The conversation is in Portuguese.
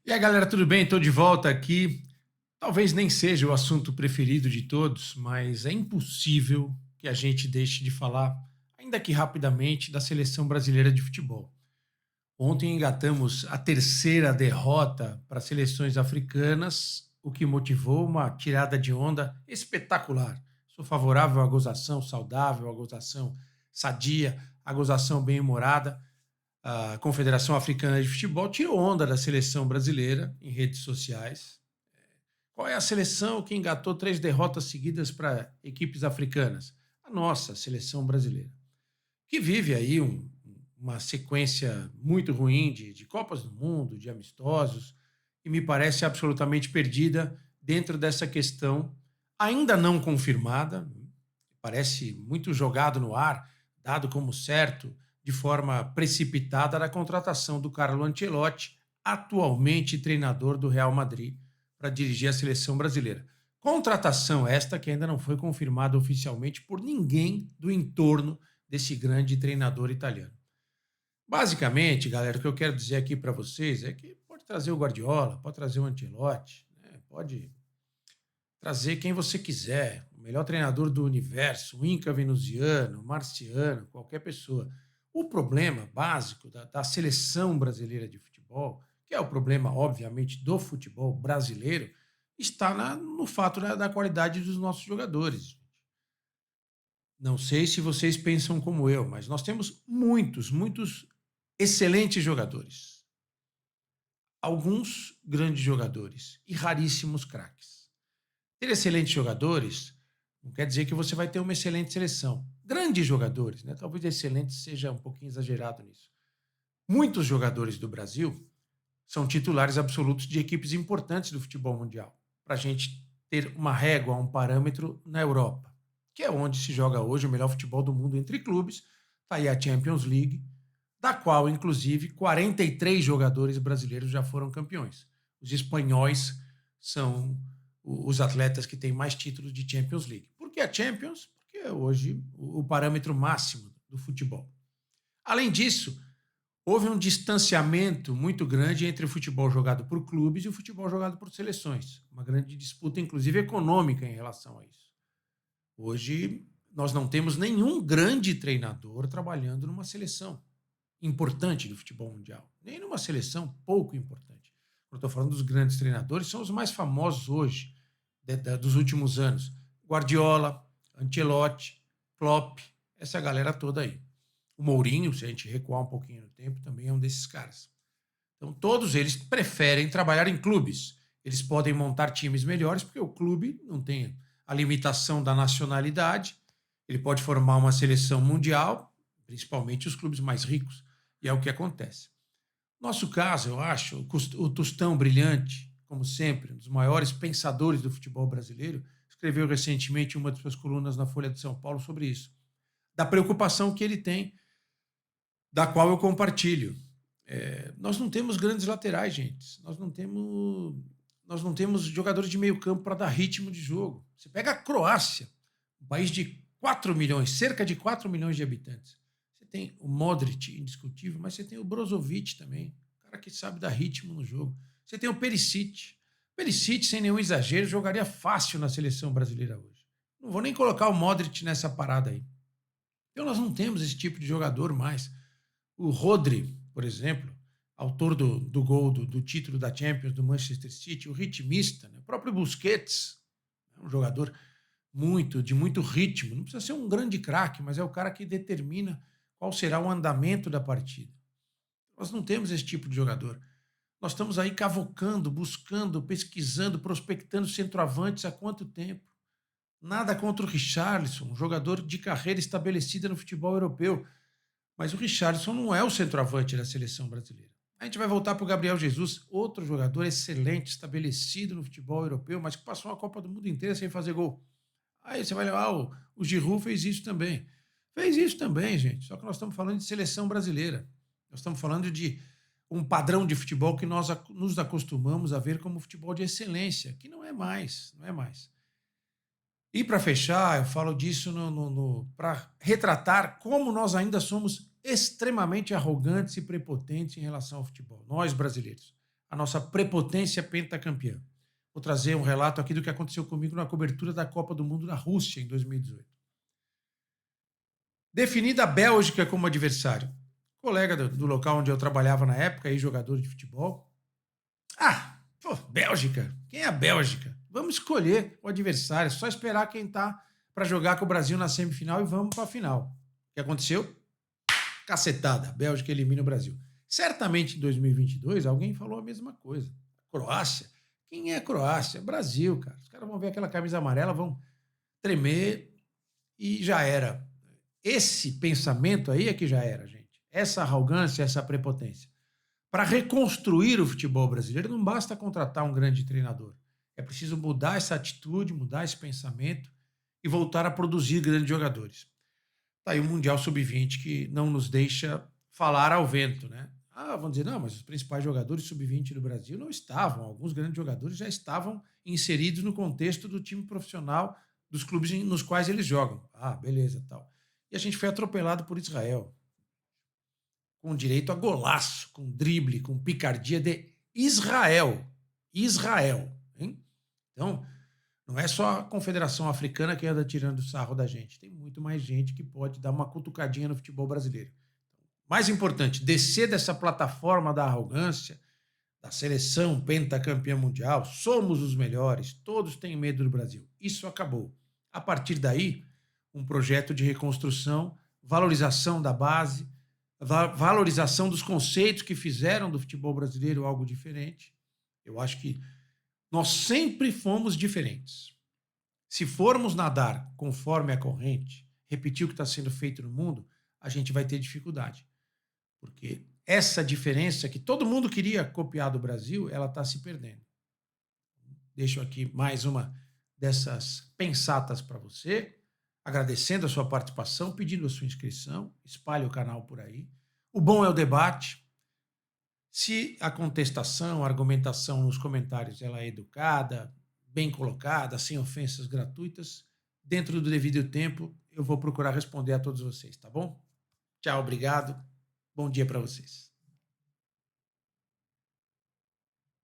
E aí, galera, tudo bem? Estou de volta aqui. Talvez nem seja o assunto preferido de todos, mas é impossível que a gente deixe de falar, ainda que rapidamente, da seleção brasileira de futebol. Ontem engatamos a terceira derrota para seleções africanas, o que motivou uma tirada de onda espetacular. Sou favorável à gozação saudável, à gozação sadia, à gozação bem-humorada. A Confederação Africana de Futebol tirou onda da seleção brasileira em redes sociais. Qual é a seleção que engatou três derrotas seguidas para equipes africanas? A nossa seleção brasileira, que vive aí uma sequência muito ruim de Copas do Mundo, de amistosos, e me parece absolutamente perdida dentro dessa questão ainda não confirmada, parece muito jogado no ar, dado como certo, de forma precipitada, da contratação do Carlo Ancelotti, atualmente treinador do Real Madrid, para dirigir a seleção brasileira. Contratação esta que ainda não foi confirmada oficialmente por ninguém do entorno desse grande treinador italiano. Basicamente, galera, o que eu quero dizer aqui para vocês é que pode trazer o Guardiola, pode trazer o Ancelotti, né? Pode trazer quem você quiser, o melhor treinador do universo, o Inca venusiano, o marciano, qualquer pessoa. O problema básico da seleção brasileira de futebol, que é o problema, obviamente, do futebol brasileiro, está no fato da qualidade dos nossos jogadores. Não sei se vocês pensam como eu, mas nós temos muitos excelentes jogadores. Alguns grandes jogadores e raríssimos craques. Ter excelentes jogadores não quer dizer que você vai ter uma excelente seleção. Grandes jogadores, né? Talvez excelente seja um pouquinho exagerado nisso. Muitos jogadores do Brasil são titulares absolutos de equipes importantes do futebol mundial. Para a gente ter uma régua, um parâmetro na Europa, que é onde se joga hoje o melhor futebol do mundo entre clubes. Está aí a Champions League, da qual, inclusive, 43 jogadores brasileiros já foram campeões. Os espanhóis são os atletas que têm mais títulos de Champions League. Por que a Champions? Porque é hoje o parâmetro máximo do futebol. Além disso, houve um distanciamento muito grande entre o futebol jogado por clubes e o futebol jogado por seleções. Uma grande disputa, inclusive econômica, em relação a isso. Hoje, nós não temos nenhum grande treinador trabalhando numa seleção importante do futebol mundial, nem numa seleção pouco importante. Eu estou falando dos grandes treinadores, são os mais famosos hoje, dos últimos anos. Guardiola, Ancelotti, Klopp, essa galera toda aí. O Mourinho, se a gente recuar um pouquinho no tempo, também é um desses caras. Então, todos eles preferem trabalhar em clubes. Eles podem montar times melhores, porque o clube não tem a limitação da nacionalidade. Ele pode formar uma seleção mundial, principalmente os clubes mais ricos. E é o que acontece. Nosso caso, eu acho, o Tostão Brilhante, como sempre, um dos maiores pensadores do futebol brasileiro, escreveu recentemente uma de suas colunas na Folha de São Paulo sobre isso. Da preocupação que ele tem, da qual eu compartilho. Nós não temos grandes laterais, gente. Nós não temos jogadores de meio campo para dar ritmo de jogo. Você pega a Croácia, um país de 4 milhões, cerca de 4 milhões de habitantes. Você tem o Modric, indiscutível, mas você tem o Brozovic também, um cara que sabe dar ritmo no jogo. Você tem o Perisic. Perisic, sem nenhum exagero, jogaria fácil na seleção brasileira hoje. Não vou nem colocar o Modric nessa parada aí. Então nós não temos esse tipo de jogador mais. O Rodri, por exemplo, autor do gol do título da Champions do Manchester City, o ritmista, né? O próprio Busquets, é um jogador de muito ritmo. Não precisa ser um grande craque, mas é o cara que determina qual será o andamento da partida. Nós não temos esse tipo de jogador. Nós estamos aí cavocando, buscando, pesquisando, prospectando centroavantes há quanto tempo? Nada contra o Richarlison, um jogador de carreira estabelecida no futebol europeu. Mas o Richarlison não é o centroavante da seleção brasileira. A gente vai voltar para o Gabriel Jesus, outro jogador excelente, estabelecido no futebol europeu, mas que passou a Copa do Mundo inteira sem fazer gol. Aí você vai levar, o Giroud fez isso também. Fez isso também, gente. Só que nós estamos falando de seleção brasileira. Nós estamos falando de um padrão de futebol que nós nos acostumamos a ver como futebol de excelência, que não é mais, não é mais. E para fechar, eu falo disso para retratar como nós ainda somos extremamente arrogantes e prepotentes em relação ao futebol, nós brasileiros. a nossa prepotência pentacampeã. Vou trazer um relato aqui do que aconteceu comigo na cobertura da Copa do Mundo na Rússia em 2018. Definida a Bélgica como adversário. Colega do local onde eu trabalhava na época, aí jogador de futebol. Ah, pô, Bélgica. Quem é a Bélgica? Vamos escolher o adversário, só esperar quem tá para jogar com o Brasil na semifinal e vamos para a final. O que aconteceu? Cacetada. A Bélgica elimina o Brasil. Certamente em 2022 alguém falou a mesma coisa. Croácia. Quem é a Croácia? Brasil, cara. Os caras vão ver aquela camisa amarela, vão tremer e já era. Esse pensamento aí é que já era, gente. Essa arrogância, essa prepotência. Para reconstruir o futebol brasileiro, não basta contratar um grande treinador. É preciso mudar essa atitude, mudar esse pensamento e voltar a produzir grandes jogadores. Tá aí o Mundial Sub-20 que não nos deixa falar ao vento, né? Ah, vão dizer, não, mas os principais jogadores Sub-20 do Brasil não estavam. Alguns grandes jogadores já estavam inseridos no contexto do time profissional dos clubes nos quais eles jogam. Ah, beleza, tal. E a gente foi atropelado por Israel, com direito a golaço, com drible, com picardia de Israel. Israel, hein? Então, não é só a Confederação Africana que anda tirando sarro da gente. Tem muito mais gente que pode dar uma cutucadinha no futebol brasileiro. Mais importante, descer dessa plataforma da arrogância, da seleção pentacampeã mundial, somos os melhores, todos têm medo do Brasil. Isso acabou. A partir daí, um projeto de reconstrução, valorização da base, valorização dos conceitos que fizeram do futebol brasileiro algo diferente. Eu acho que nós sempre fomos diferentes. Se formos nadar conforme a corrente, repetir o que está sendo feito no mundo, a gente vai ter dificuldade. Porque essa diferença que todo mundo queria copiar do Brasil, ela está se perdendo. Deixo aqui mais uma dessas pensatas para você, agradecendo a sua participação, pedindo a sua inscrição, espalhe o canal por aí. O bom é o debate. Se a contestação, a argumentação nos comentários ela é educada, bem colocada, sem ofensas gratuitas, dentro do devido tempo, eu vou procurar responder a todos vocês, tá bom? Tchau, obrigado. Bom dia para vocês.